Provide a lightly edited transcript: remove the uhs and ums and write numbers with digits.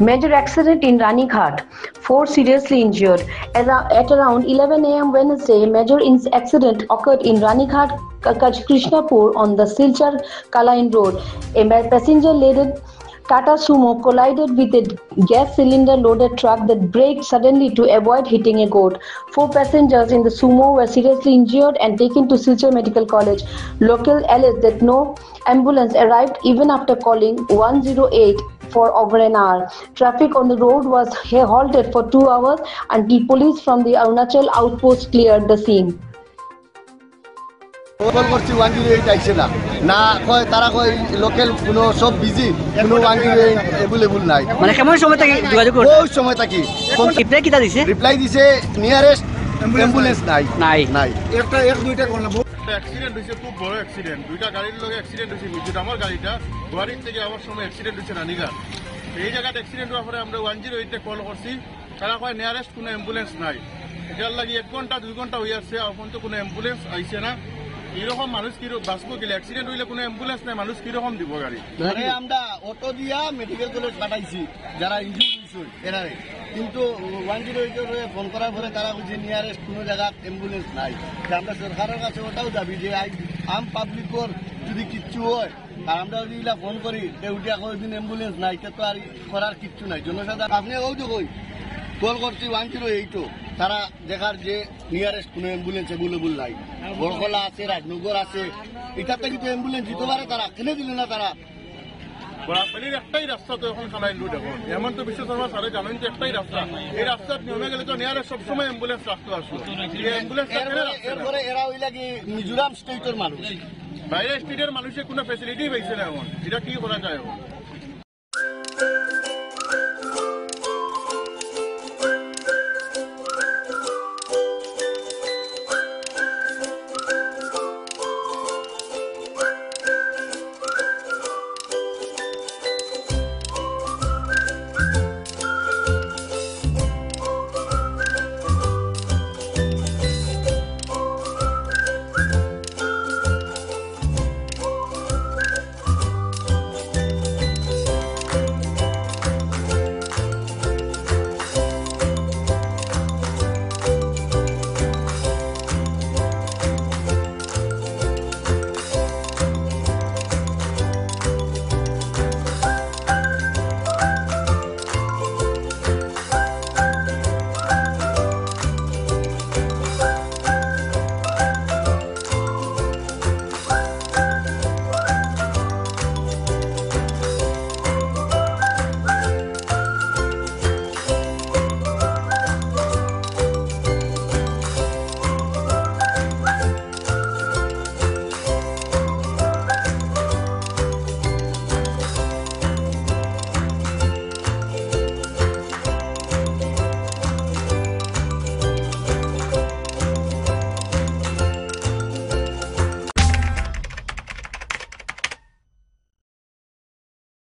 Major accident in Ranighat. 4 seriously injured. At around 11 a.m. Wednesday, major accident occurred in Ranighat, Krishnapur on the Silchar Kalain Road. A passenger-laden Tata Sumo collided with a gas cylinder-loaded truck that braked suddenly to avoid hitting a goat. 4 passengers in the Sumo were seriously injured and taken to Silchar Medical College. Local alleged that no ambulance arrived even after calling 108 for over an hour. Traffic on the road was halted for 2 hours until police from the Arunachal outpost cleared the scene. Call করছি 108 আইছে না না কয় তারা কয় local কোনো সব busy কোনো 108 अवेलेबल নাই মানে কেমন সময় থেকে যোগাযোগ করতে ওই সময় থাকি কোন রিপ্লাই কিটা দিছে রিপ্লাই দিছে নিয়ারেস্ট অ্যাম্বুলেন্স নাই নাই নাই একটা এক দুইটা কোন অ্যাক্সিডেন্ট হইছে খুব বড় অ্যাক্সিডেন্ট দুইটা গাড়ির লগে অ্যাক্সিডেন্ট হইছে মিজুট আমার গাড়িটা গুয়াহাটি থেকে আবার সময় অ্যাক্সিডেন্ট হইছে রানীঘাট এই জায়গাতে অ্যাক্সিডেন্ট হওয়ার পরে আমরা 108 তে কল করছি তারা কয় নিয়ারেস্ট কোনো অ্যাম্বুলেন্স নাই এটার লাগি 1 ঘন্টা 2 ঘন্টা হই আছে এখন তো কোনো অ্যাম্বুলেন্স আইছে না এরকম মানুষ কি বাঁচবো গেলে অ্যাক্সিডেন্ট হইলে কোনো অ্যাম্বুলেন্স নাই মানুষ কিরকম দিব গাড়ি আমরা অটো দিয়া মেডিকেল কলেজ পাঠাইছি যারা ইনজুরি হইছে এরারে কিন্তু 108 এর ফোন করার পরে তারা কইছে নিয়ারেস্ট কোনো জায়গা অ্যাম্বুলেন্স নাই আমরা সরকারের কাছে ওটাও দাবি যে আম পাবলিকর যদি কিচ্ছু হয় আর আমরা যদি ফোন করি উঠিয়া কোনোদিন অ্যাম্বুলেন্স নাই তো আর করার কিচ্ছু নাই জনসাধারণ আপনি ওই তো কই কল করছি 108 তারা দেখার যে নিয়ারেস্ট কোনো অ্যাম্বুলেন্স অ্যাভেলেবল নাই বড়খলা আছে রাজনগর আছে এটাতে কিন্তু অ্যাম্বুলেন্স দিতে পারে তারা কিনে দিল না তারা বরাবরের একটাই রাস্তা তো এখন খালাই রোড এখন এমন তো বিশ্ব শর্মা স্যারে জানেন যে একটাই রাস্তা এই রাস্তার নিয়মে গেলে তো নিয়ারেস্ট সবসময় অ্যাম্বুলেন্স রাখতে আসলো এই অ্যাম্বুলেন্স এরপরে এরা ওই লাগি মিজোরাম স্টেটের মানুষ বাইরে স্টেটের মানুষের কোনো ফেসিলিটি পাইছে না এখন এটা কি করা যায় এখন